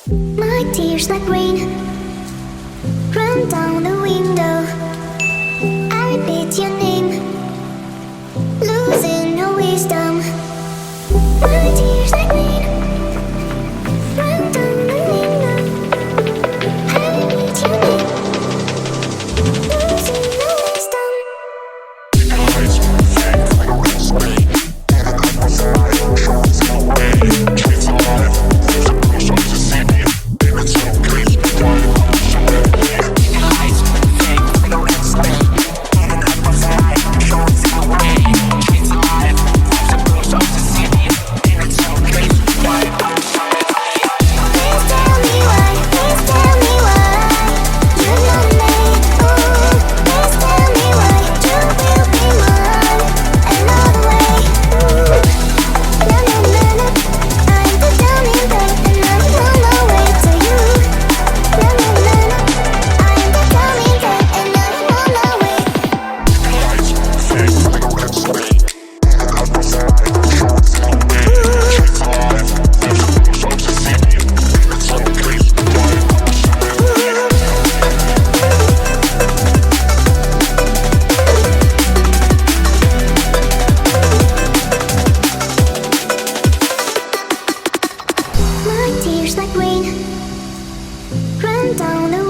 My tears like rain run down the window. I repeat your name, losing no wisdom. My tears like rain run down the window. I repeat your name, losing no wisdom. My tears like rain run down the